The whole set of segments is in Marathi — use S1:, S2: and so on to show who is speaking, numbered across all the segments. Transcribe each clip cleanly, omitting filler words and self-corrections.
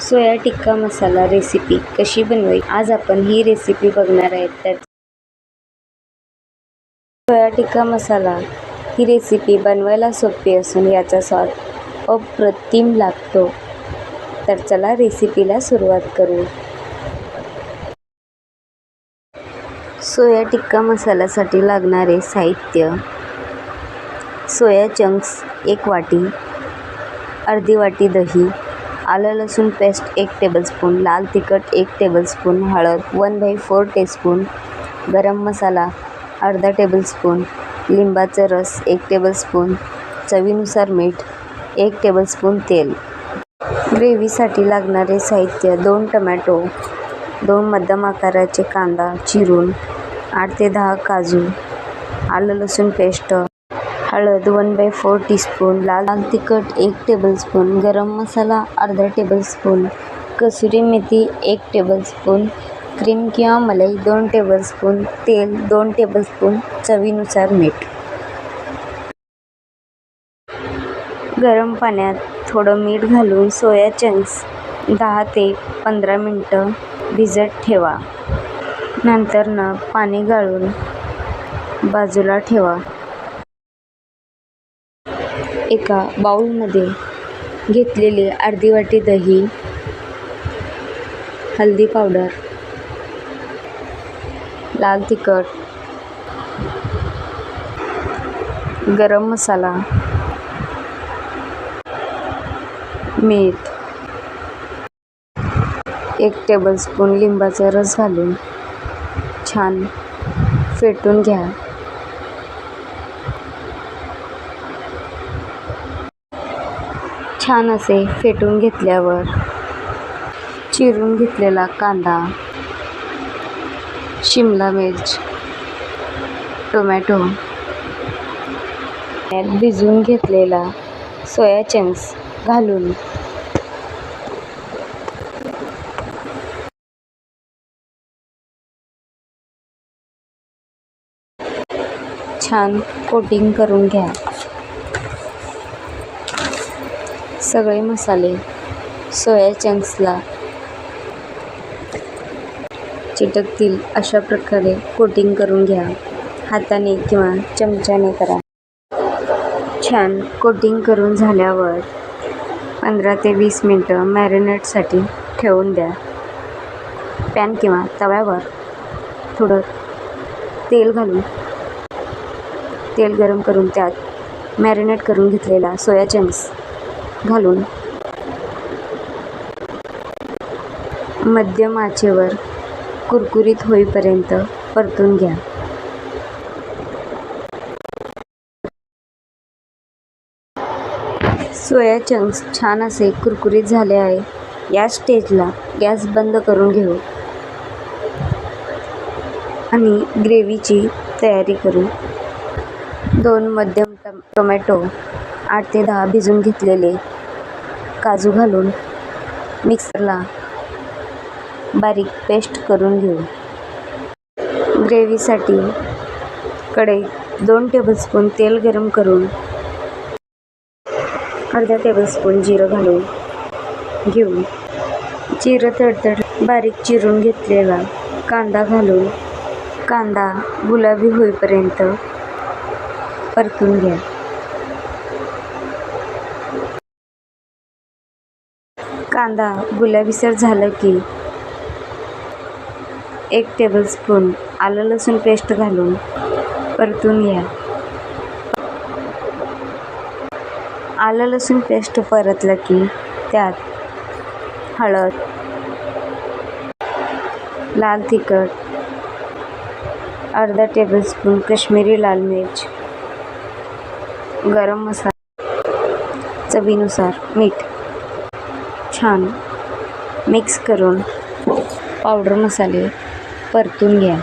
S1: सोया टिक्का मसाला रेसिपी कशी बनवायची आज आपण ही रेसिपी बघणार आहे। तर सोया टिक्का मसाला ही रेसिपी बनवायला सोपी असून याचा स्वाद अप्रतिम लागतो। तर चला रेसिपीला सुरुवात करू। सोया टिक्का मसाल्यासाठी लागणारे साहित्य: सोया चंक्स 1 वाटी, अर्धी वाटी दही, आलं लसूण पेस्ट 1 टेबलस्पून, लाल तिखट 1 टेबलस्पून, हळद 1/4 टीस्पून, गरम मसाला अर्धा टेबलस्पून, लिंबाचा रस 1 टेबलस्पून, चवीनुसार मीठ, 1 टेबलस्पून तेल। ग्रेव्हीसाठी लागणारे साहित्य: 2 टोमॅटो, 2 मध्यम आकाराचे कांदा चिरून, 8 ते 10 काजू, आलं लसूण पेस्ट, हळद 1/4 टीस्पून, लाल तिखट 1 टेबलस्पून, गरम मसाला अर्धा tablespoon, kasuri methi 1 tablespoon, cream किंवा मलाई 2 टेबलस्पून, तेल 2 टेबलस्पून, चवीनुसार मीठ। गरम पाण्यात थोडं मीठ घालून सोया चंक्स 10 ते 15 मिनिटं भिजत ठेवा। नंतर पाणी गाळून बाजूला ठेवा। एका बाउलमध्ये घेतलेली अर्धी वाटी दही, हळदी पावडर, लाल तिखट, गरम मसाला, मीठ, 1 टेबलस्पून लिंबाचा रस घालून छान फेटून घ्या। छान असे फेटून घेतल्यावर चिरून घेतलेला कांदा, शिमला मिर्च, टोमॅटो, त्यात भिजवून घेतलेला सोया चंक्स घालून छान कोटिंग करून घ्या। सगळे मसाले सोया चंक्सला चिटकतील अशा प्रकारे कोटिंग करून घ्या। हाताने किंवा चमच्याने करा। छान कोटिंग करून झाल्यावर 15 ते 20 मिनिटं मॅरिनेटसाठी ठेवून द्या। पॅन किंवा तव्यावर थोडं तेल घालून तेल गरम करून त्यात मॅरिनेट करून घेतलेला सोया चंक्स घालून मध्यम आचेवर कुरकुरीत होईपर्यंत परतून घ्या। सोया चंक्स छान असे कुरकुरीत झाले आहे। या स्टेजला गॅस बंद करून घेऊ आणि ग्रेव्हीची तयारी करू। 2 मध्यम टोमॅटो, 8 ते 10 भिजून घेतलेले काजू घालून मिक्सरला बारीक पेस्ट करून घेऊ। ग्रेव्हीसाठी कढईत 2 टेबलस्पून तेल गरम करून अर्धा टेबलस्पून जिरं घालून घेऊ। जिरं तडतड बारीक चिरून घेतलेला कांदा घालून कांदा गुलाबी होईपर्यंत परतून घ्या। कांदा गुलाबीसर झालं की 1 टेबलस्पून आलं लसूण पेस्ट घालून परतून घ्या। आलं लसूण पेस्ट परतलं की त्यात हळद, लाल तिखट, अर्धा टेबलस्पून काश्मीरी लाल मिर्च, गरम मसाला, चवीनुसार मीठ छान मिक्स करून पावडर मसाले परतून घ्या।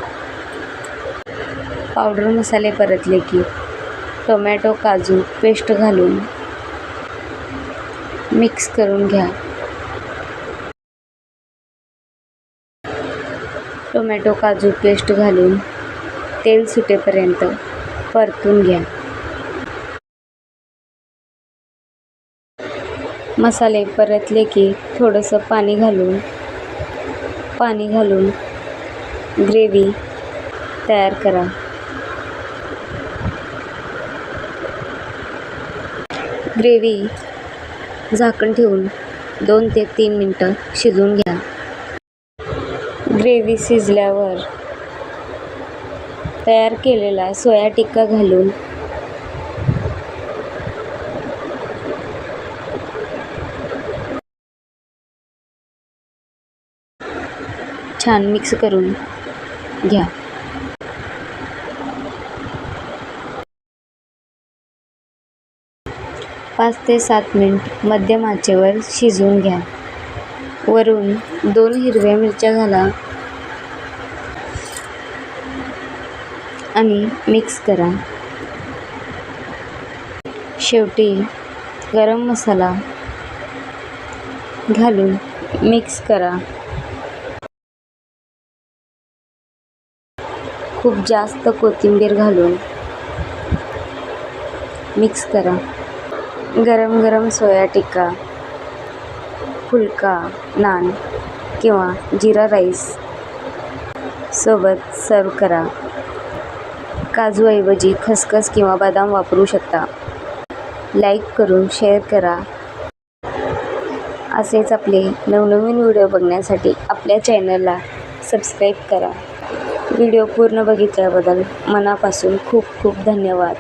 S1: पावडर मसाले परतले की टोमॅटो काजू पेस्ट घालून मिक्स करून घ्या। टोमॅटो काजू पेस्ट घालून तेल सुटेपर्यंत परतून घ्या। मसाले परतले की थोडंसं पाणी घालून ग्रेव्ही तयार करा. ग्रेव्ही झाकण ठेवून 2 ते 3 मिनिटं शिजवून घ्या. ग्रेव्ही शिजल्यावर तयार केलेला सोया टिक्का घालून छान मिक्स करून घ्या. पाच ते 7 मिनिट मध्यम आचेवर शिजवून घ्या. वरून 2 हिरव्या मिरच्या घाला आणि मिक्स करा. शेवटी गरम मसाला घालून मिक्स करा. खूप जास्त कोथिंबीर घालून मिक्स करा. गरम गरम सोया टिक्का फुलका, नान किंवा जिरा राईस सोबत सर्व करा. काजूऐवजी खसखस किंवा बदाम वापरू शकता. लाईक करून शेअर करा. असेच आपले नवनवीन व्हिडिओ बघण्यासाठी आपल्या चॅनलला सबस्क्राईब करा. व्हिडिओ पूर्ण बघितल्याबद्दल मनापासून खूप खूप धन्यवाद.